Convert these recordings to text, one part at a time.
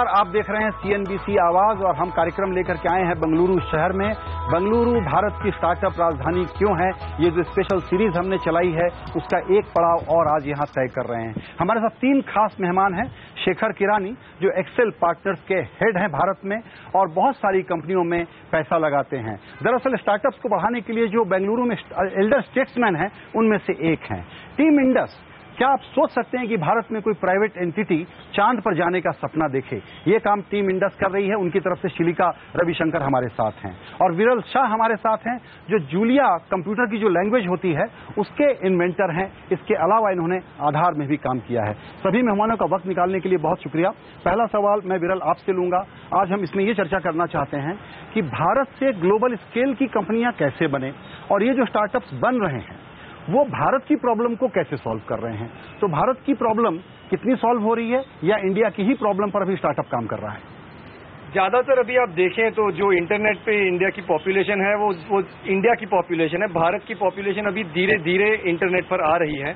नमस्कार, आप देख रहे हैं CNBC आवाज और हम कार्यक्रम लेकर के आए हैं बेंगलुरु शहर में। बेंगलुरु भारत की स्टार्टअप राजधानी क्यों है, ये जो स्पेशल सीरीज हमने चलाई है उसका एक पड़ाव और आज यहां तय कर रहे हैं। हमारे साथ तीन खास मेहमान हैं। शेखर किरानी जो एक्सेल पार्टनर्स के हेड हैं भारत में और बहुत सारी कंपनियों में पैसा लगाते हैं। दरअसल स्टार्टअप्स को बढ़ाने के लिए जो बेंगलुरु में एल्डर स्टेट्समैन हैं उनमें से एक हैं टीम इंडस। क्या आप सोच सकते हैं कि भारत में कोई प्राइवेट एंटिटी चांद पर जाने का सपना देखे? ये काम टीम इंडस कर रही है। उनकी तरफ से शिलिका रविशंकर हमारे साथ हैं और विरल शाह हमारे साथ हैं जो जूलिया कंप्यूटर की जो लैंग्वेज होती है उसके इन्वेंटर हैं। इसके अलावा इन्होंने आधार में भी काम किया है। सभी मेहमानों का वक्त निकालने के लिए बहुत शुक्रिया। पहला सवाल मैं विरल आपसे लूंगा। आज हम इसमें ये चर्चा करना चाहते हैं कि भारत से ग्लोबल स्केल की कंपनियां कैसे बने और ये जो स्टार्टअप्स बन रहे हैं वो भारत की प्रॉब्लम को कैसे सॉल्व कर रहे हैं। तो भारत की प्रॉब्लम कितनी सॉल्व हो रही है या इंडिया की ही प्रॉब्लम पर अभी स्टार्टअप काम कर रहा है? ज्यादातर अभी आप देखें तो जो इंटरनेट पे इंडिया की पॉपुलेशन है वो इंडिया की पॉपुलेशन है। भारत की पॉपुलेशन अभी धीरे धीरे इंटरनेट पर आ रही है।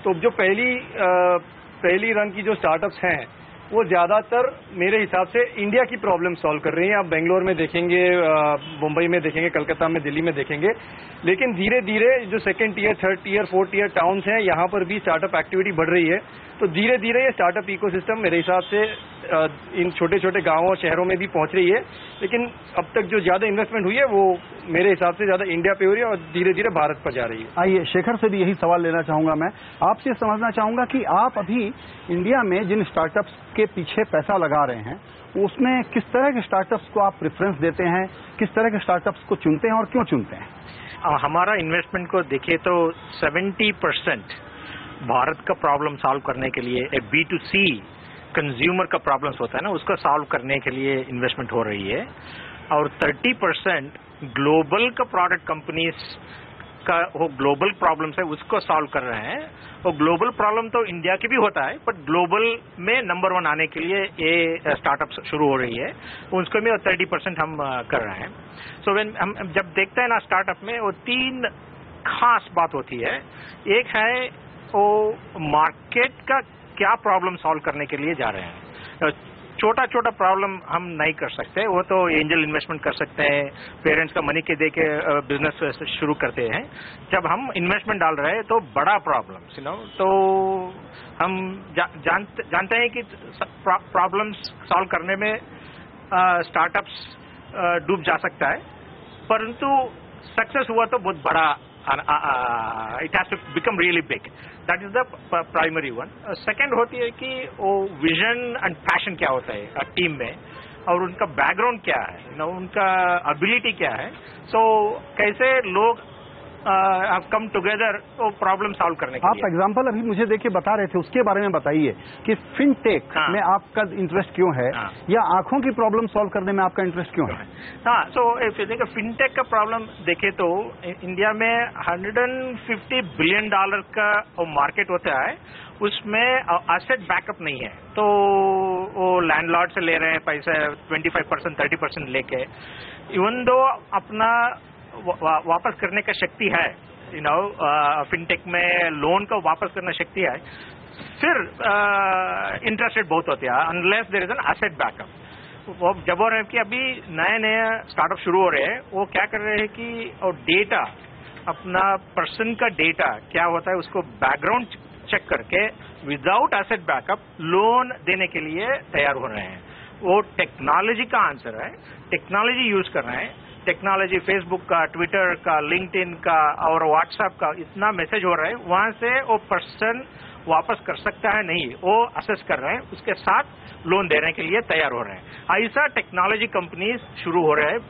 तो जो पहली रंग की जो स्टार्टअप्स हैं वो ज्यादातर मेरे हिसाब से इंडिया की प्रॉब्लम सॉल्व कर रही हैं। आप बेंगलोर में देखेंगे, मुंबई में देखेंगे, कलकत्ता में, दिल्ली में देखेंगे। लेकिन धीरे धीरे जो second tier, third tier, fourth tier towns हैं यहाँ पर भी स्टार्टअप एक्टिविटी बढ़ रही है। तो धीरे धीरे ये स्टार्टअप इकोसिस्टम मेरे हिसाब से इन छोटे छोटे गांवों और शहरों में भी पहुंच रही है। लेकिन अब तक जो ज्यादा इन्वेस्टमेंट हुई है वो मेरे हिसाब से ज्यादा इंडिया पे हो रही है और धीरे धीरे भारत पर जा रही है। आइए शेखर से भी यही सवाल लेना चाहूंगा। मैं आपसे समझना चाहूंगा कि आप अभी इंडिया में जिन स्टार्टअप्स के पीछे पैसा लगा रहे हैं उसमें किस तरह के स्टार्टअप्स को आप प्रेफरेंस देते हैं, किस तरह के स्टार्टअप्स को चुनते हैं और क्यों चुनते हैं? हमारा इन्वेस्टमेंट को देखें तो 70% भारत का प्रॉब्लम सॉल्व करने के लिए B2C कंज्यूमर का प्रॉब्लम्स होता है ना, उसको सॉल्व करने के लिए इन्वेस्टमेंट हो रही है। और 30% ग्लोबल का प्रोडक्ट कंपनीज का वो ग्लोबल प्रॉब्लम्स है उसको सॉल्व कर रहे हैं। और ग्लोबल प्रॉब्लम तो इंडिया की भी होता है बट ग्लोबल में नंबर 1 आने के लिए ये स्टार्टअप शुरू हो रही है, उसको में 30% हम कर रहे हैं। सो हम जब देखते हैं ना स्टार्टअप में वो 3 खास बात होती है। एक है वो मार्केट का क्या प्रॉब्लम सॉल्व करने के लिए जा रहे हैं। छोटा छोटा प्रॉब्लम हम नहीं कर सकते, वो तो एंजल इन्वेस्टमेंट कर सकते हैं, पेरेंट्स का मनी के दे के बिजनेस शुरू करते हैं। जब हम इन्वेस्टमेंट डाल रहे हैं तो बड़ा प्रॉब्लम तो हम जानते हैं कि प्रॉब्लम्स सॉल्व करने में स्टार्टअप्स डूब जा सकता है, परंतु सक्सेस हुआ तो बहुत बड़ा it has to become really big. That is the primary one. Second होती है कि वो विजन एंड पैशन क्या होता है टीम में और उनका बैकग्राउंड क्या है, उनका एबिलिटी क्या है। सो कैसे लोग कम टुगेदर वो प्रॉब्लम सॉल्व करने के लिए। आप एग्जांपल अभी मुझे देखिए बता रहे थे, उसके बारे में बताइए कि फिनटेक में आपका इंटरेस्ट क्यों है या आंखों की प्रॉब्लम सॉल्व करने में आपका इंटरेस्ट क्यों है? हाँ, सो देखिए फिनटेक का प्रॉब्लम देखे तो इंडिया में $150 बिलियन का वो मार्केट होता है, उसमें एसेट बैकअप नहीं है। तो वो लैंडलॉर्ड से ले रहे हैं पैसे 25%, 30% लेके, इवन दो अपना वापस करने का शक्ति है, फिनटेक में लोन का वापस करना शक्ति है, फिर इंटरेस्ट रेट बहुत होते हैं unless there is an asset backup. वो जब हो रहे हैं कि अभी नए स्टार्टअप शुरू हो रहे हैं, वो क्या कर रहे हैं कि और डेटा अपना पर्सन का डेटा क्या होता है उसको बैकग्राउंड चेक करके विदाउट एसेट बैकअप लोन देने के लिए तैयार हो रहे हैं। वो टेक्नोलॉजी का आंसर है, टेक्नोलॉजी यूज कर रहे हैं। टेक्नोलॉजी फेसबुक का, ट्विटर का, लिंक्डइन का और व्हाट्सएप का इतना मैसेज हो रहा है, वहां से वो पर्सन वापस कर सकता है नहीं, वो असेस कर रहे हैं, उसके साथ लोन देने के लिए तैयार हो रहे हैं। ऐसा टेक्नोलॉजी कंपनीज शुरू हो रहे हैं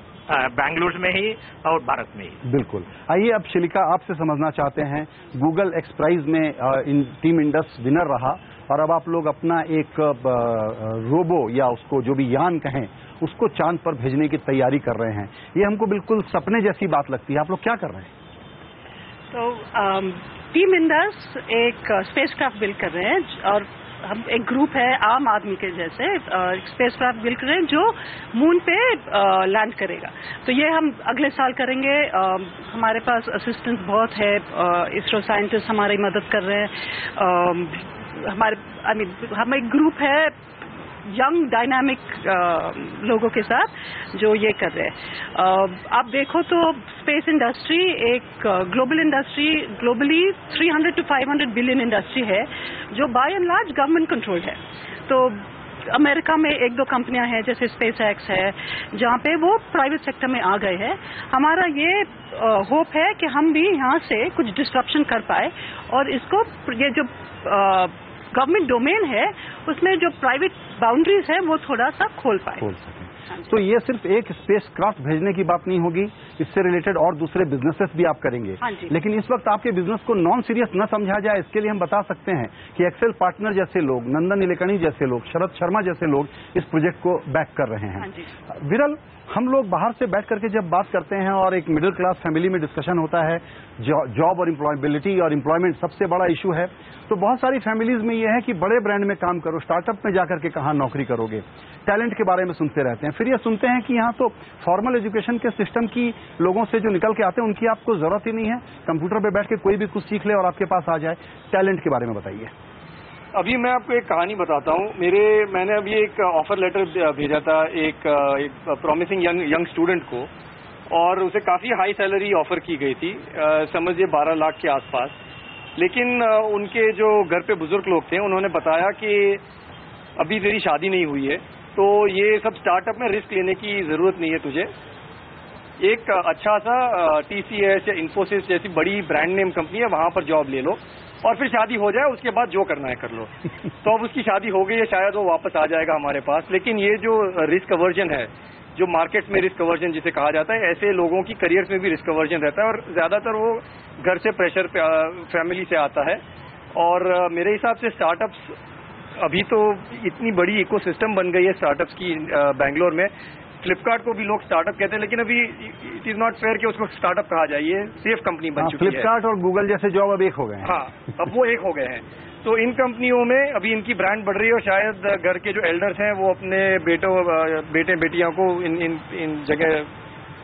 बेंगलुरु में ही और भारत में ही। बिल्कुल। आइए अब शिलिका आपसे समझना चाहते हैं, गूगल एक्स प्राइज में टीम इंडस विनर रहा और अब आप लोग अपना एक रोबो या उसको जो भी यान कहें उसको चांद पर भेजने की तैयारी कर रहे हैं। ये हमको बिल्कुल सपने जैसी बात लगती है। आप लोग क्या कर रहे हैं? तो टीम इंडस एक स्पेसक्राफ्ट बिल्ड कर रहे हैं और हम एक ग्रुप है आम आदमी के जैसे स्पेसक्राफ्ट बिल्ड कर रहे हैं जो मून पे लैंड करेगा। तो ये हम अगले साल करेंगे। हमारे पास असिस्टेंट बहुत है, इसरो साइंटिस्ट हमारी मदद कर रहे हैं। हम एक ग्रुप है यंग डायनामिक लोगों के साथ जो ये कर रहे हैं। आप देखो तो स्पेस इंडस्ट्री एक global industry, globally 300 to 500 billion industry है जो by and large government control है। तो अमेरिका में एक दो कंपनियां हैं जैसे स्पेस एक्स है जहां पे वो प्राइवेट सेक्टर में आ गए हैं। हमारा ये होप है कि हम भी यहाँ से कुछ डिस्ट्रप्शन कर पाए और इसको ये जो गवर्नमेंट डोमेन है उसमें जो प्राइवेट बाउंड्रीज है वो थोड़ा सा खोल पाए। तो ये सिर्फ एक स्पेस क्राफ्ट भेजने की बात नहीं होगी, इससे रिलेटेड और दूसरे बिजनेसेस भी आप करेंगे। लेकिन इस वक्त आपके बिजनेस को नॉन सीरियस न समझा जाए इसके लिए हम बता सकते हैं कि एक्सेल पार्टनर जैसे लोग, नंदन नीलेकणी जैसे लोग, शरद शर्मा जैसे लोग इस प्रोजेक्ट को बैक कर रहे हैं। विरल, हम लोग बाहर से बैठ करके जब बात करते हैं और एक मिडिल क्लास फैमिली में डिस्कशन होता है, जॉब और एम्प्लॉयबिलिटी और एम्प्लॉयमेंट सबसे बड़ा इशू है, तो बहुत सारी फैमिलीज में यह है कि बड़े ब्रांड में काम करो, स्टार्टअप में जाकर के कहाँ नौकरी करोगे। टैलेंट के बारे में सुनते रहते हैं, फिर ये सुनते हैं कि यहाँ तो फॉर्मल एजुकेशन के सिस्टम की लोगों से जो निकल के आते हैं उनकी आपको जरूरत ही नहीं है, कंप्यूटर पे बैठ के कोई भी कुछ सीख ले और आपके पास आ जाए। टैलेंट के बारे में बताइए। अभी मैं आपको एक कहानी बताता हूँ। मैंने अभी एक ऑफर लेटर भेजा था एक प्रॉमिसिंग यंग स्टूडेंट को, और उसे काफी हाई सैलरी ऑफर की गई थी, समझिए 12 लाख के आसपास। लेकिन उनके जो घर पे बुजुर्ग लोग थे उन्होंने बताया कि अभी तेरी शादी नहीं हुई है, तो ये सब स्टार्टअप में रिस्क लेने की जरूरत नहीं है तुझे। एक अच्छा सा TCS या इन्फोसिस जैसी बड़ी ब्रांड नेम कंपनी है, वहां पर जॉब ले लो और फिर शादी हो जाए, उसके बाद जो करना है कर लो। तो अब उसकी शादी हो गई है, शायद वो वापस आ जाएगा हमारे पास। लेकिन ये जो रिस्क अवर्जन है, जो मार्केट में रिस्क अवर्जन जिसे कहा जाता है, ऐसे लोगों की करियर्स में भी रिस्क अवर्जन रहता है और ज्यादातर वो घर से प्रेशर फैमिली से आता है। और मेरे हिसाब से स्टार्टअप्स अभी तो इतनी बड़ी इकोसिस्टम बन गई है स्टार्टअप्स की बैंगलोर में। फ्लिपकार्ट को भी लोग स्टार्टअप कहते हैं, लेकिन अभी इट इज नॉट फेयर कि उसको स्टार्टअप कहा जाए, ये सेफ कंपनी बन चुकी है। फ्लिपकार्ट और गूगल जैसे जॉब अब एक हो गए हैं। हाँ, अब वो एक हो गए हैं। तो इन कंपनियों में अभी इनकी ब्रांड बढ़ रही है और शायद घर के जो एल्डर्स हैं वो अपने बेटे बेटियों को इन जगह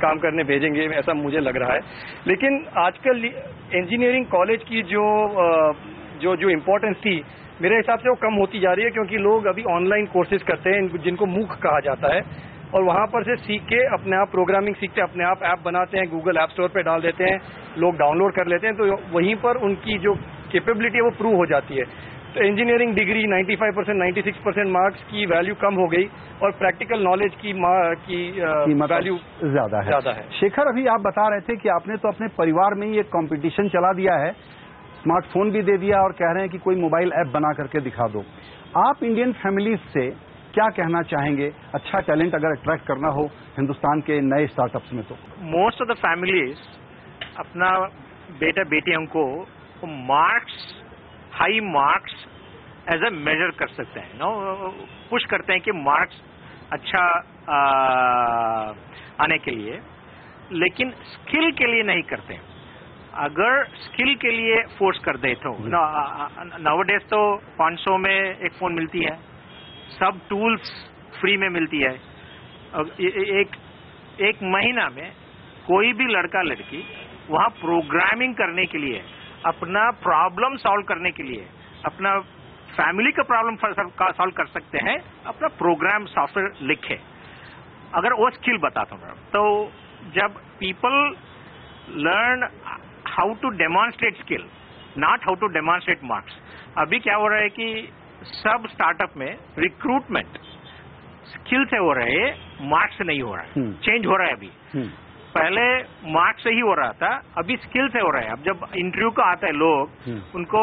काम करने भेजेंगे, ऐसा मुझे लग रहा है। लेकिन आजकल इंजीनियरिंग कॉलेज की जो इम्पोर्टेंस थी, मेरे हिसाब से वो कम होती जा रही है, क्योंकि लोग अभी ऑनलाइन कोर्सेज करते हैं जिनको मूक कहा जाता है, और वहां पर से सीख के अपने आप प्रोग्रामिंग सीखते हैं, अपने आप ऐप बनाते हैं, गूगल ऐप स्टोर पे डाल देते हैं, लोग डाउनलोड कर लेते हैं, तो वहीं पर उनकी जो कैपेबिलिटी है वो प्रूव हो जाती है। तो इंजीनियरिंग डिग्री 95%, 96% मार्क्स की वैल्यू कम हो गई और प्रैक्टिकल नॉलेज की वैल्यू ज्यादा है। शेखर, अभी आप बता रहे थे कि आपने तो अपने परिवार में ही एक कंपटीशन चला दिया है, स्मार्टफोन भी दे दिया और कह रहे हैं कि कोई मोबाइल ऐप बना करके दिखा दो। आप इंडियन फैमिलीज से क्या कहना चाहेंगे, अच्छा टैलेंट अगर अट्रैक्ट करना हो हिंदुस्तान के नए स्टार्टअप्स में? तो मोस्ट ऑफ द फैमिलीज अपना बेटा बेटियों को marks, high marks as a major कर सकते हैं, पुश करते हैं कि मार्क्स अच्छा आने के लिए, लेकिन स्किल के लिए नहीं करते हैं। अगर स्किल के लिए फोर्स कर दे तो नाउअडेज तो 500 में एक फोन मिलती है, सब टूल्स फ्री में मिलती है। एक महीना में कोई भी लड़का लड़की वहां प्रोग्रामिंग करने के लिए, अपना प्रॉब्लम सॉल्व करने के लिए, अपना फैमिली का प्रॉब्लम सॉल्व कर सकते हैं, अपना प्रोग्राम सॉफ्टवेयर लिखे। अगर वो स्किल बताता हूं, तो जब people learn how to demonstrate skill, not how to demonstrate marks. अभी क्या हो रहा है कि सब स्टार्टअप में रिक्रूटमेंट स्किल से हो रहे है, मार्क्स से नहीं हो रहा है। चेंज हो रहा है अभी। पहले मार्क्स से ही हो रहा था, अभी स्किल से हो रहा है। अब जब इंटरव्यू को आते हैं लोग, उनको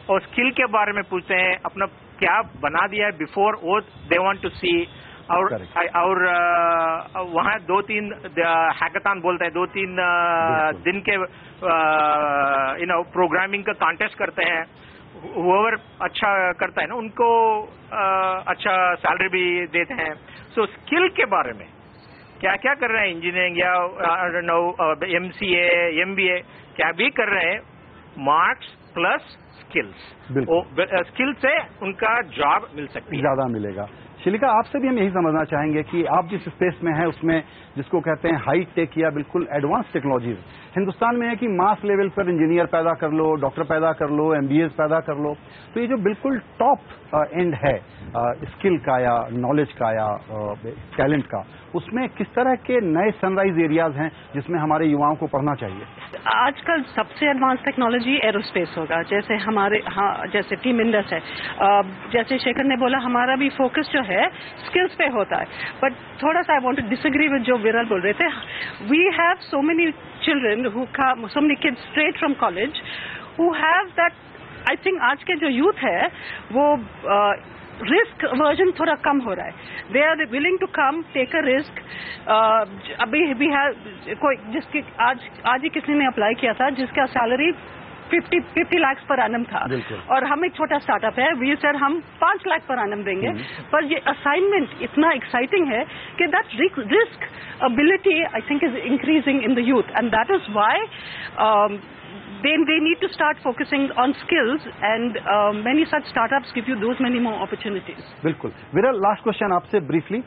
और स्किल के बारे में पूछते हैं, अपना क्या बना दिया है बिफोर, वो दे वांट टू सी। और वहाँ 2-3 हैकाथॉन बोलते हैं, 2-3 दिन के प्रोग्रामिंग का कॉन्टेस्ट करते हैं। whoever अच्छा करता है ना, उनको अच्छा सैलरी भी देते हैं। सो स्किल के बारे में क्या क्या कर रहे हैं इंजीनियरिंग या MCA, MBA क्या भी कर रहे हैं, मार्क्स प्लस स्किल्स। स्किल से उनका जॉब मिल सकती है, ज्यादा मिलेगा। शिलिका, आपसे भी हम यही समझना चाहेंगे कि आप जिस स्पेस में हैं उसमें जिसको कहते हैं हाई टेक या बिल्कुल एडवांस टेक्नोलॉजीज, हिंदुस्तान में है कि मास लेवल पर इंजीनियर पैदा कर लो, डॉक्टर पैदा कर लो, MBAs पैदा कर लो, तो ये जो बिल्कुल टॉप एंड है स्किल का या नॉलेज का या टैलेंट का, उसमें किस तरह के नए सनराइज एरियाज हैं जिसमें हमारे युवाओं को पढ़ना चाहिए? आजकल सबसे एडवांस टेक्नोलॉजी एरोस्पेस होगा, जैसे हमारे जैसे टीम इंडस है, जैसे शेखर ने बोला हमारा भी फोकस जो है स्किल्स पे होता है, बट थोड़ा सा I want to disagree with जो विरल बोल रहे थे. We have so many children who come, so many kids straight from college who have that. I think आज के जो यूथ है वो रिस्क वर्जन थोड़ा कम हो रहा है. They are willing to come take a risk. अभी भी है कोई जिसकी आज ही किसी ने अप्लाई किया था जिसका सैलरी 50 लाख पर एनम था, और हम एक छोटा स्टार्टअप है, वी सर हम 5 लाख पर एनम देंगे. पर ये असाइनमेंट इतना एक्साइटिंग है कि that risk ability I think is increasing in the youth, and that is why they need to start focusing on skills, and many such startups give you those many more opportunities. बिल्कुल. विरल, last question आपसे briefly.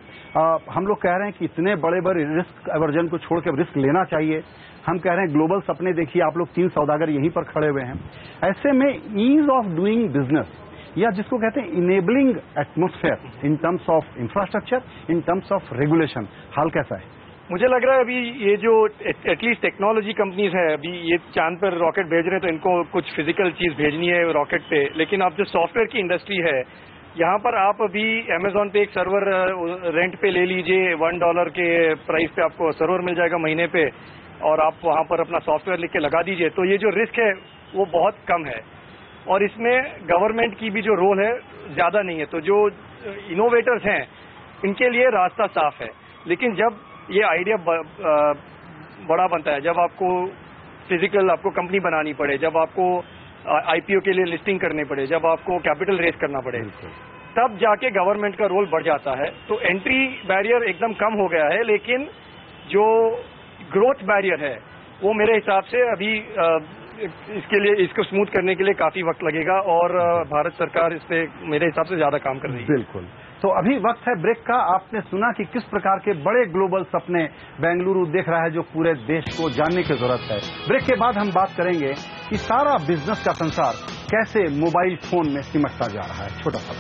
हम लोग कह रहे हैं कि इतने बड़े बड़े रिस्क एवर्जन को छोड़ के रिस्क लेना चाहिए. हम कह रहे हैं ग्लोबल सपने देखिए, आप लोग 3 सौदागर यहीं पर खड़े हुए हैं. ऐसे में ईज ऑफ डूइंग बिजनेस या जिसको कहते हैं enabling atmosphere in terms of infrastructure, in terms of regulation, हाल कैसा है? मुझे लग रहा है अभी ये जो एटलीस्ट टेक्नोलॉजी कंपनीज है, अभी ये चांद पर रॉकेट भेज रहे हैं तो इनको कुछ फिजिकल चीज भेजनी है रॉकेट पे, लेकिन अब जो सॉफ्टवेयर की इंडस्ट्री है, यहाँ पर आप अभी अमेजोन पे एक सर्वर रेंट पे ले लीजिए, $1 के प्राइस पे आपको सर्वर मिल जाएगा महीने पे, और आप वहाँ पर अपना सॉफ्टवेयर लिख के लगा दीजिए. तो ये जो रिस्क है वो बहुत कम है, और इसमें गवर्नमेंट की भी जो रोल है ज्यादा नहीं है. तो जो इनोवेटर्स हैं इनके लिए रास्ता साफ है. लेकिन जब ये आइडिया बड़ा बनता है, जब आपको फिजिकल आपको कंपनी बनानी पड़े, जब आपको IPO के लिए लिस्टिंग करने पड़े, जब आपको कैपिटल रेज करना पड़े, तब जाके गवर्नमेंट का रोल बढ़ जाता है. तो एंट्री बैरियर एकदम कम हो गया है, लेकिन जो ग्रोथ बैरियर है वो मेरे हिसाब से अभी इसके लिए, इसको स्मूथ करने के लिए काफी वक्त लगेगा, और भारत सरकार इस पे मेरे हिसाब से ज्यादा काम कर रही है. बिल्कुल. तो अभी वक्त है ब्रेक का. आपने सुना कि किस प्रकार के बड़े ग्लोबल सपने बेंगलुरु देख रहा है जो पूरे देश को जानने की जरूरत है. ब्रेक के बाद हम बात करेंगे कि सारा बिजनेस का संसार कैसे मोबाइल फोन में सिमटता जा रहा है. छोटा सा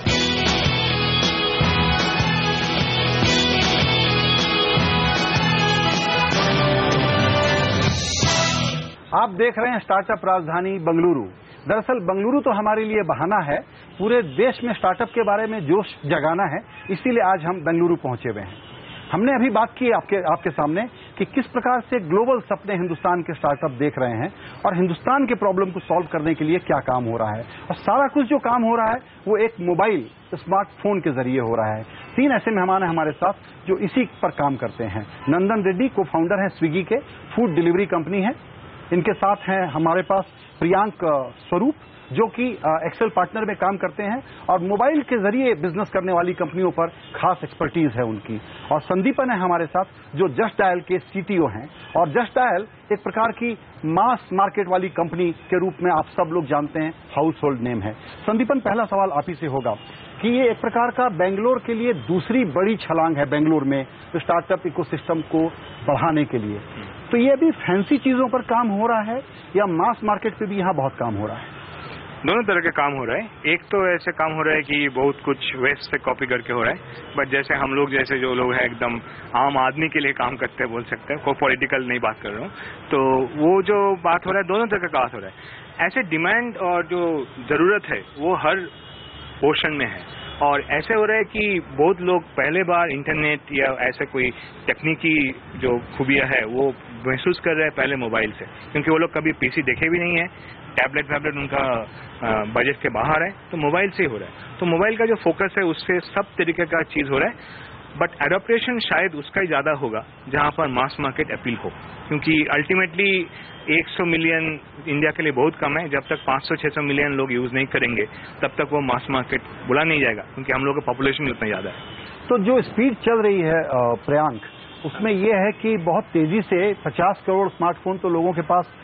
आप देख रहे हैं स्टार्टअप राजधानी बेंगलुरु. दरअसल बेंगलुरु तो हमारे लिए बहाना है, पूरे देश में स्टार्टअप के बारे में जोश जगाना है, इसीलिए आज हम बेंगलुरु पहुंचे हुए हैं. हमने अभी बात की आपके सामने कि किस प्रकार से ग्लोबल सपने हिंदुस्तान के स्टार्टअप देख रहे हैं और हिंदुस्तान के प्रॉब्लम को सॉल्व करने के लिए क्या काम हो रहा है. और सारा कुछ जो काम हो रहा है वो एक मोबाइल स्मार्टफोन के जरिए हो रहा है. 3 ऐसे मेहमान हैं हमारे साथ जो इसी पर काम करते हैं. नंदन रेड्डी को फाउंडर है स्विगी के, फूड डिलीवरी कंपनी है. इनके साथ हैं हमारे पास प्रियांक स्वरूप जो कि एक्सेल पार्टनर में काम करते हैं और मोबाइल के जरिए बिजनेस करने वाली कंपनियों पर खास एक्सपर्टीज है उनकी. और संदीपन है हमारे साथ जो जस्ट डायल के CTO हैं. और जस्ट डायल एक प्रकार की मास मार्केट वाली कंपनी के रूप में आप सब लोग जानते हैं, हाउस होल्ड नेम है. संदीपन, पहला सवाल आप ही से होगा कि ये एक प्रकार का बेंगलोर के लिए दूसरी बड़ी छलांग है बेंगलोर में स्टार्टअप इकोसिस्टम को बढ़ाने के लिए. तो ये अभी फैंसी चीजों पर काम हो रहा है या मास मार्केट पे भी यहाँ बहुत काम हो रहा है? दोनों तरह के काम हो रहा है. एक तो ऐसे काम हो रहा है कि बहुत कुछ वेस्ट से कॉपी करके हो रहा है, बट जैसे हम लोग जैसे जो लोग हैं एकदम आम आदमी के लिए काम करते हैं बोल सकते हैं, कोई पॉलिटिकल नहीं बात कर रहा हूँ. तो वो जो बात हो रहा है दोनों तरह का बात हो रहा है. ऐसे डिमांड और जो जरूरत है वो हर पोर्शन में है, और ऐसे हो रहा है कि बहुत लोग पहले बार इंटरनेट या ऐसे कोई तकनीकी जो खूबियां है वो महसूस कर रहे हैं पहले मोबाइल से, क्योंकि वो लोग कभी PC देखे भी नहीं है, टैबलेट उनका बजट के बाहर है, तो मोबाइल से ही हो रहा है. तो मोबाइल का जो फोकस है उससे सब तरीके का चीज हो रहा है, बट एडॉप्टेशन शायद उसका ही ज्यादा होगा जहां पर मास मार्केट अपील हो, क्योंकि अल्टीमेटली 100 मिलियन इंडिया के लिए बहुत कम है. जब तक 500-600 मिलियन लोग यूज नहीं करेंगे तब तक वो मास मार्केट बुला नहीं जाएगा, क्योंकि हम लोग का पॉपुलेशन भी उतना ज्यादा है. तो जो स्पीड चल रही है प्रियांक, उसमें यह है कि बहुत तेजी से 50 करोड़ स्मार्टफोन तो लोगों के पास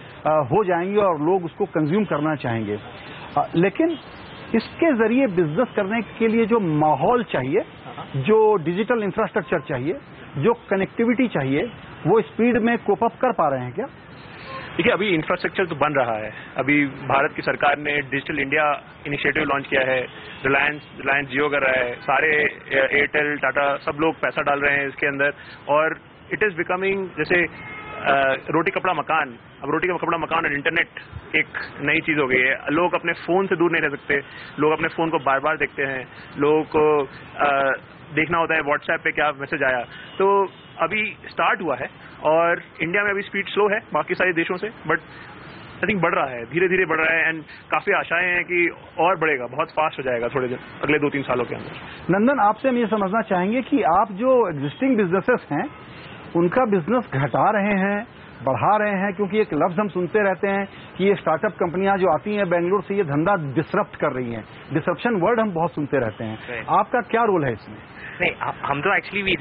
हो जाएंगे और लोग उसको कंज्यूम करना चाहेंगे. लेकिन इसके जरिए बिजनेस करने के लिए जो माहौल चाहिए जो डिजिटल इंफ्रास्ट्रक्चर चाहिए, जो कनेक्टिविटी चाहिए, वो स्पीड में कोप अप कर पा रहे हैं क्या? देखिए, अभी इंफ्रास्ट्रक्चर तो बन रहा है। अभी भारत की सरकार ने डिजिटल इंडिया इनिशिएटिव लॉन्च किया है। रिलायंस जियो कर रहा है, सारे एयरटेल, टाटा सब लोग पैसा डाल रहे हैं इसके अंदर, और इट इज बिकमिंग जैसे रोटी कपड़ा मकान। अब रोटी का कपड़ा मकान और इंटरनेट एक नई चीज हो गई है। लोग अपने फोन से दूर नहीं रह सकते, लोग अपने फोन को बार बार देखते हैं, लोगों को देखना होता है व्हाट्सएप पे क्या मैसेज आया। तो अभी स्टार्ट हुआ है और इंडिया में अभी स्पीड स्लो है बाकी सारे देशों से, बट आई थिंक बढ़ रहा है, धीरे धीरे बढ़ रहा है, एंड काफी आशाएं हैं कि और बढ़ेगा, बहुत फास्ट हो जाएगा थोड़े दिन, अगले 2-3 सालों के अंदर। नंदन, आपसे हम ये समझना चाहेंगे कि आप जो एग्जिस्टिंग बिजनेसेस हैं उनका बिजनेस घटा रहे हैं, बढ़ा रहे हैं, क्योंकि एक लफ्ज हम सुनते रहते हैं कि ये स्टार्टअप कंपनियां जो आती हैं बेंगलुरु से, ये धंधा डिसरप्ट कर रही हैं। डिसरप्शन वर्ड हम बहुत सुनते रहते हैं, आपका क्या रोल है इसमें? नहीं, हम तो एक्चुअली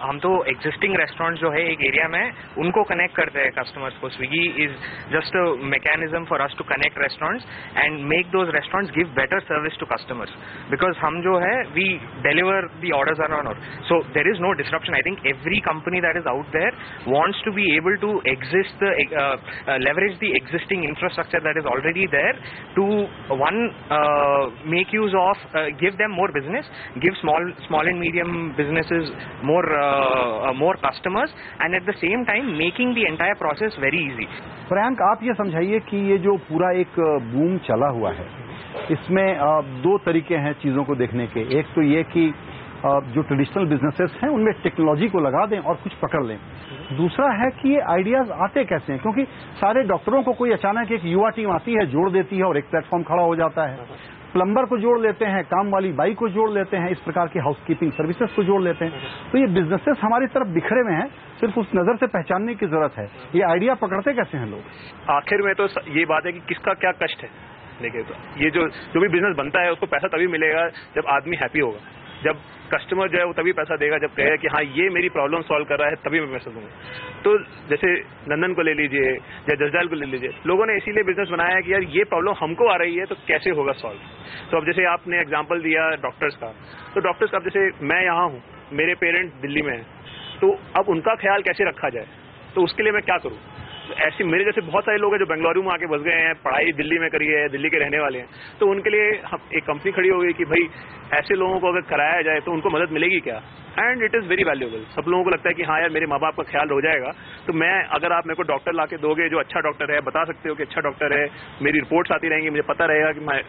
हम तो एग्जिस्टिंग रेस्टोरेंट्स जो है एक एरिया में उनको कनेक्ट करते हैं कस्टमर्स को। Swiggy is just a mechanism for us to connect restaurants and make those restaurants give better service to customers, because हम जो है we deliver the orders on on. So there is no disruption. I think every company that is out there wants to be able to exist, leverage the existing infrastructure that is already there to make use of, give them more business, give small and medium businesses more customers, and at the same time making the entire process very easy. Priyank, आप ये समझाइए कि ये जो पूरा एक boom चला हुआ है, इसमें 2 तरीके हैं चीजों को देखने के। एक तो ये कि जो ट्रेडिशनल बिजनेसेस हैं उनमें टेक्नोलॉजी को लगा दें और कुछ पकड़ लें। दूसरा है कि ये आइडियाज आते कैसे हैं, क्योंकि सारे डॉक्टरों को कोई अचानक एक युवा टीम आती है, जोड़ देती है और एक प्लेटफॉर्म खड़ा हो जाता है। प्लम्बर को जोड़ लेते हैं, काम वाली बाई को जोड़ लेते हैं, इस प्रकार की हाउसकीपिंग सर्विसेज को जोड़ लेते हैं। तो ये बिजनेसेस हमारी तरफ बिखरे हुए हैं, सिर्फ उस नजर से पहचानने की जरूरत है। ये आइडिया पकड़ते कैसे हैं लोग? आखिर में तो ये बात है कि किसका क्या कष्ट है। देखिए, तो ये जो भी बिजनेस बनता है उसको पैसा तभी मिलेगा जब आदमी हैप्पी होगा, जब कस्टमर जो है वो तभी पैसा देगा जब कहेगा कि हाँ ये मेरी प्रॉब्लम सॉल्व कर रहा है, तभी मैं पैसा दूंगा। तो जैसे नंदन को ले लीजिए या जसदाल को ले लीजिए, लोगों ने इसीलिए बिजनेस बनाया है कि यार ये प्रॉब्लम हमको आ रही है तो कैसे होगा सॉल्व। तो अब जैसे आपने एग्जांपल दिया डॉक्टर्स का, तो डॉक्टर्स का जैसे मैं यहाँ हूँ, मेरे पेरेंट्स दिल्ली में हैं, तो अब उनका ख्याल कैसे रखा जाए, तो उसके लिए मैं क्या करूँ। ऐसे मेरे जैसे बहुत सारे लोग हैं जो बेंगलुरु में आके बस गए हैं, पढ़ाई दिल्ली में करी है, दिल्ली के रहने वाले हैं, तो उनके लिए एक कंपनी खड़ी हो गई कि भाई ऐसे लोगों को अगर कराया जाए तो उनको मदद मिलेगी क्या, and it is very valuable. सब लोगों को लगता है कि हाँ यार मेरे माँ बाप का ख्याल हो जाएगा, तो मैं अगर आप मेरे को डॉक्टर ला के दोगे जो अच्छा डॉक्टर है, बता सकते हो कि अच्छा डॉक्टर है, मेरी रिपोर्ट्स आती रहेंगी, मुझे पता रहेगा कि मैं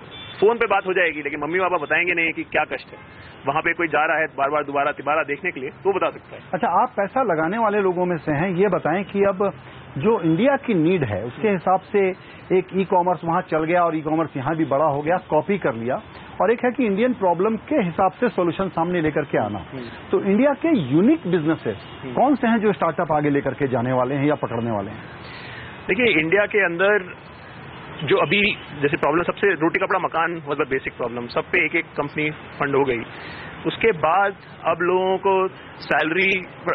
फोन पे बात हो जाएगी, लेकिन मम्मी पापा बताएंगे नहीं कि क्या कष्ट है। वहां पे कोई जा रहा है बार बार दोबारा देखने के लिए, वो बता सकता है। अच्छा, आप पैसा लगाने वाले लोगों में से हैं, ये बताएं कि अब जो इंडिया की नीड है उसके हिसाब से एक ई कॉमर्स वहां चल गया और ई कॉमर्स यहां भी बड़ा हो गया, कॉपी कर लिया, और एक है कि इंडियन प्रॉब्लम के हिसाब से सॉल्यूशन सामने लेकर के आना। तो इंडिया के यूनिक बिजनेसेस कौन से हैं जो स्टार्टअप आगे लेकर के जाने वाले हैं या पकड़ने वाले हैं? देखिए, इंडिया के अंदर जो अभी जैसे प्रॉब्लम सबसे रोटी कपड़ा मकान वॉज द बेसिक प्रॉब्लम, सब पे एक कंपनी फंड हो गई। उसके बाद अब लोगों को सैलरी,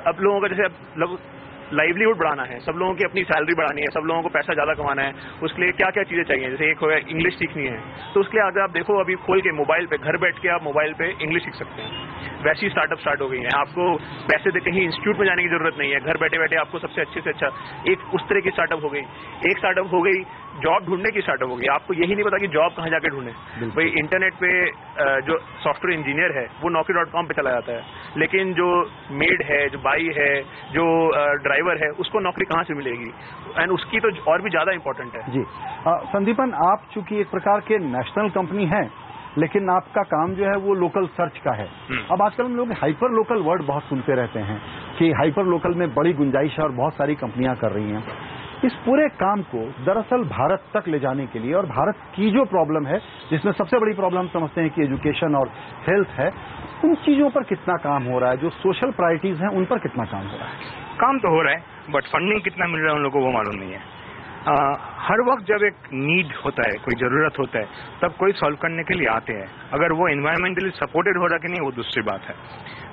अब लोगों का जैसे लाइवलीहुड बढ़ाना है, सब लोगों की अपनी सैलरी बढ़ानी है, सब लोगों को पैसा ज्यादा कमाना है, उसके लिए क्या क्या चीजें चाहिए। जैसे एक हो गया इंग्लिश सीखनी है, तो उसके लिए अगर आप देखो अभी खोल के मोबाइल पे घर बैठ के आप मोबाइल पे इंग्लिश सीख सकते हैं। वैसी स्टार्टअप स्टार्ट हो गई है, आपको पैसे दे कहीं इंस्टीट्यूट में जाने की जरूरत नहीं है, घर बैठे बैठे आपको सबसे अच्छे से अच्छा एक उस तरह की स्टार्टअप हो गई। एक स्टार्टअप हो गई जॉब ढूंढने की स्टार्टअप हो गई, आपको यही नहीं पता कि जॉब कहाँ जाके ढूंढे। भाई इंटरनेट पे जो सॉफ्टवेयर इंजीनियर है वो naukri.com पे चला जाता है, लेकिन जो मेड है, जो बाई है, जो ड्राइवर है, उसको नौकरी कहाँ से मिलेगी, एंड उसकी तो और भी ज्यादा इंपॉर्टेंट है। जी संदीपन, आप चूंकि एक प्रकार के नेशनल कंपनी है, लेकिन आपका काम जो है वो लोकल सर्च का है। अब आजकल हम लोग हाइपर लोकल वर्ड बहुत सुनते रहते हैं कि हाइपर लोकल में बड़ी गुंजाइश है और बहुत सारी कंपनियां कर रही हैं। इस पूरे काम को दरअसल भारत तक ले जाने के लिए और भारत की जो प्रॉब्लम है, जिसमें सबसे बड़ी प्रॉब्लम समझते हैं कि एजुकेशन और हेल्थ है, उन चीजों पर कितना काम हो रहा है, जो सोशल प्रायोरिटीज हैं उन पर कितना काम हो रहा है? काम तो हो रहा है, बट फंडिंग कितना मिल रहा है उन लोगों को वो मालूम नहीं है। हर वक्त जब एक नीड होता है, कोई जरूरत होता है, तब कोई सॉल्व करने के लिए आते हैं। अगर वो एनवायरमेंटली सपोर्टेड हो रहा कि नहीं, वो दूसरी बात है।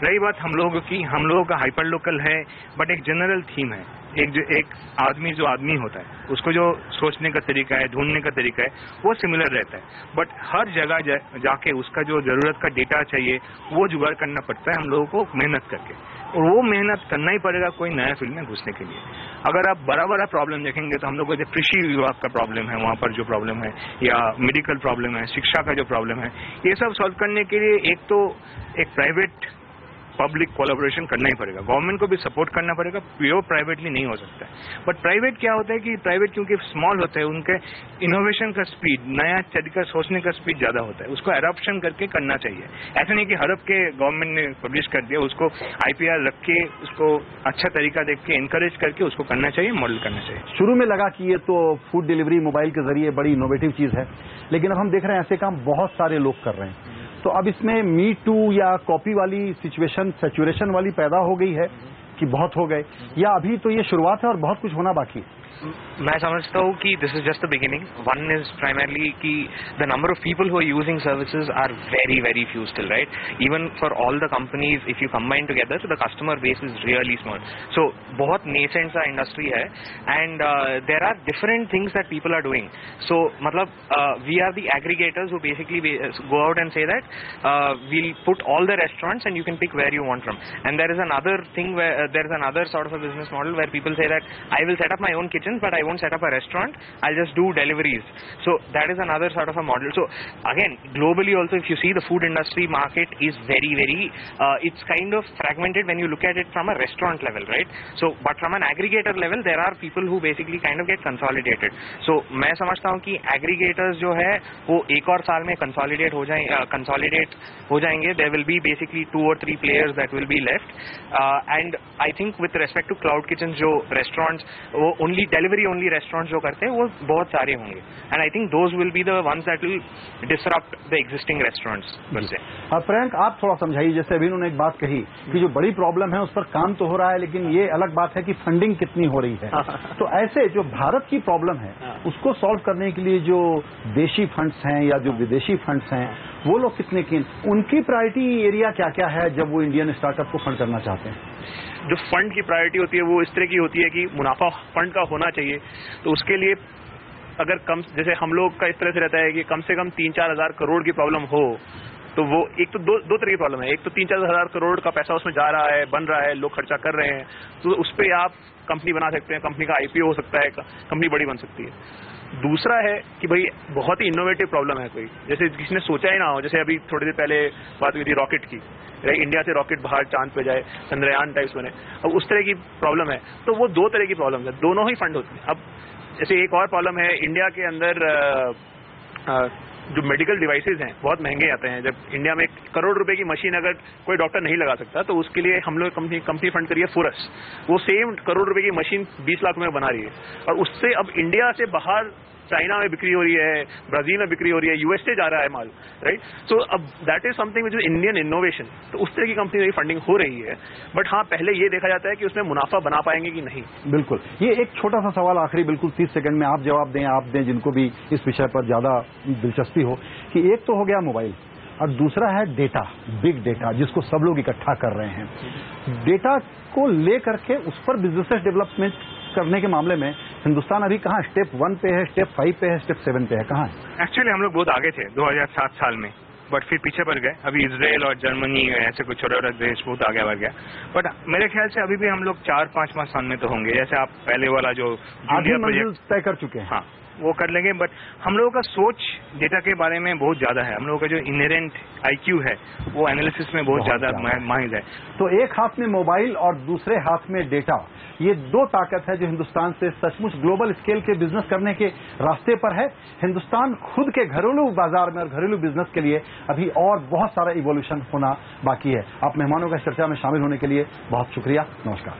रही बात हम लोगों की, हम लोगों का हाइपर लोकल है, बट एक जनरल थीम है। एक आदमी जो आदमी होता है, उसको जो सोचने का तरीका है, ढूंढने का तरीका है, वो सिमिलर रहता है। बट हर जगह जाके उसका जो जरूरत का डेटा चाहिए, वो जुगाड़ करना पड़ता है हम लोगों को मेहनत करके, और वो मेहनत करना ही पड़ेगा कोई नया फील्ड में घुसने के लिए। अगर आप बड़ा बड़ा प्रॉब्लम देखेंगे तो हम लोग को जो कृषि विभाग का प्रॉब्लम है, वहां पर जो प्रॉब्लम है, या मेडिकल प्रॉब्लम है, शिक्षा का जो प्रॉब्लम है, ये सब सॉल्व करने के लिए एक तो एक प्राइवेट पब्लिक कोलैबोरेशन करना ही पड़ेगा। गवर्नमेंट को भी सपोर्ट करना पड़ेगा, प्योर प्राइवेटली नहीं हो सकता है। बट प्राइवेट क्या होता है कि प्राइवेट क्योंकि स्मॉल होते हैं, उनके इनोवेशन का स्पीड, नया तरीका सोचने का स्पीड ज्यादा होता है, उसको एडॉप्शन करके करना चाहिए। ऐसा नहीं कि हड़प के गवर्नमेंट ने पब्लिश कर दिया, उसको IPR रख के, उसको अच्छा तरीका देख के एनकरेज करके उसको करना चाहिए, मॉडल करना चाहिए। शुरू में लगा कि ये तो फूड डिलीवरी मोबाइल के जरिए बड़ी इनोवेटिव चीज है, लेकिन अब हम देख रहे हैं ऐसे काम बहुत सारे लोग कर रहे हैं। तो अब इसमें मी टू या कॉपी वाली सिचुएशन, सैचुरेशन वाली पैदा हो गई है कि बहुत हो गए, या अभी तो ये शुरुआत है और बहुत कुछ होना बाकी है? मैं समझता हूँ कि this is just the beginning. One is primarily कि the number of people who are using services are very very few still, right? Even for all the companies if you combine together, so the customer base is really small. So बहुत nascent सा industry है, and there are different things that people are doing. So मतलब we are the aggregators who basically go out and say that we'll put all the restaurants and you can pick where you want from. And there is another thing where there is another sort of a business model where people say that I will set up my own kitchen, but I won't set up a restaurant, I'll just do deliveries. So that is another sort of a model. So again, globally also, if you see, the food industry market is very it's kind of fragmented when you look at it from a restaurant level, right? So but from an aggregator level, there are people who basically kind of get consolidated. So मैं समझता हूँ कि aggregators जो है वो एक और साल में consolidate हो जाएंगे. There will be basically 2 or 3 players that will be left, and I think with respect to cloud kitchens, जो restaurants वो delivery only restaurants जो करते हैं वो बहुत सारे होंगे, and I think those will be the ones that will disrupt the existing restaurants per se. Frank, आप थोड़ा समझाइए, जैसे अभी उन्होंने एक बात कही कि जो बड़ी प्रॉब्लम है उस पर काम तो हो रहा है, लेकिन ये अलग बात है कि फंडिंग कितनी हो रही है। तो ऐसे जो भारत की प्रॉब्लम है उसको सॉल्व करने के लिए जो देशी फंड्स हैं या जो विदेशी फंड्स हैं, वो लोग कितने की, उनकी प्रायोरिटी एरिया क्या क्या है जब वो इंडियन स्टार्टअप को फंड करना चाहते हैं? जो फंड की प्रायोरिटी होती है वो इस तरह की होती है कि मुनाफा फंड का होना चाहिए। तो उसके लिए अगर कम, जैसे हम लोग का इस तरह से रहता है कि कम से कम 3-4 हज़ार करोड़ की प्रॉब्लम हो, तो वो एक तो दो तरह की प्रॉब्लम है। एक तो 3-4 हज़ार करोड़ का पैसा उसमें जा रहा है, बन रहा है, लोग खर्चा कर रहे हैं, तो उस पर आप कंपनी बना सकते हैं, कंपनी का IPO हो सकता है, कंपनी बड़ी बन सकती है। दूसरा है कि भाई बहुत ही इनोवेटिव प्रॉब्लम है कोई, जैसे किसी ने सोचा ही ना हो, जैसे अभी थोड़ी देर पहले बात हुई थी रॉकेट की, इंडिया से रॉकेट बाहर चांद पे जाए, चंद्रयान टाइप्स बने, अब उस तरह की प्रॉब्लम है। तो वो 2 तरह की प्रॉब्लम है, दोनों ही फंड होती है। अब जैसे एक और प्रॉब्लम है, इंडिया के अंदर जो मेडिकल डिवाइसेज हैं बहुत महंगे आते हैं। जब इंडिया में 1 करोड़ रुपए की मशीन अगर कोई डॉक्टर नहीं लगा सकता, तो उसके लिए हम लोग कंपनी फंड करिए फुरस, वो सेम 1 करोड़ रुपए की मशीन 20 लाख में बना रही है, और उससे अब इंडिया से बाहर चाइना में बिक्री हो रही है, ब्राजील में बिक्री हो रही है, USA जा रहा है माल, राइट? सो अब that is something which is Indian innovation. तो उस तरह की कंपनी की फंडिंग हो रही है, बट हाँ, पहले ये देखा जाता है कि उसमें मुनाफा बना पाएंगे कि नहीं। बिल्कुल। ये एक छोटा सा सवाल आखिरी, बिल्कुल 30 सेकंड में आप जवाब दें, आप दें जिनको भी इस विषय पर ज्यादा दिलचस्पी हो, कि एक तो हो गया मोबाइल और दूसरा है डेटा, बिग डेटा, जिसको सब लोग इकट्ठा कर रहे हैं। डेटा को लेकर के उस पर बिजनेस डेवलपमेंट करने के मामले में हिंदुस्तान अभी कहाँ, स्टेप 1 पे है, स्टेप 5 पे है, स्टेप 7 पे है, कहाँ है? एक्चुअली हम लोग बहुत आगे थे 2007 साल में, बट फिर पीछे पड़ गए। अभी इजराइल और जर्मनी ऐसे कुछ छोटे देश बहुत आगे बढ़ गया, बट मेरे ख्याल से अभी भी हम लोग 4-5 साल में तो होंगे। जैसे आप पहले वाला जो प्रोजेक्ट तय कर चुके हैं, हाँ, वो कर लेंगे, बट हम लोगों का सोच डेटा के बारे में बहुत ज्यादा है। हम लोगों का जो इनहेरेंट IQ है वो एनालिसिस में बहुत ज्यादा माहिर है। तो एक हाथ में मोबाइल और दूसरे हाथ में डेटा, ये 2 ताकत है जो हिंदुस्तान से सचमुच ग्लोबल स्केल के बिजनेस करने के रास्ते पर है। हिंदुस्तान खुद के घरेलू बाजार में और घरेलू बिजनेस के लिए अभी और बहुत सारा इवोल्यूशन होना बाकी है। आप मेहमानों का चर्चा में शामिल होने के लिए बहुत शुक्रिया। नमस्कार।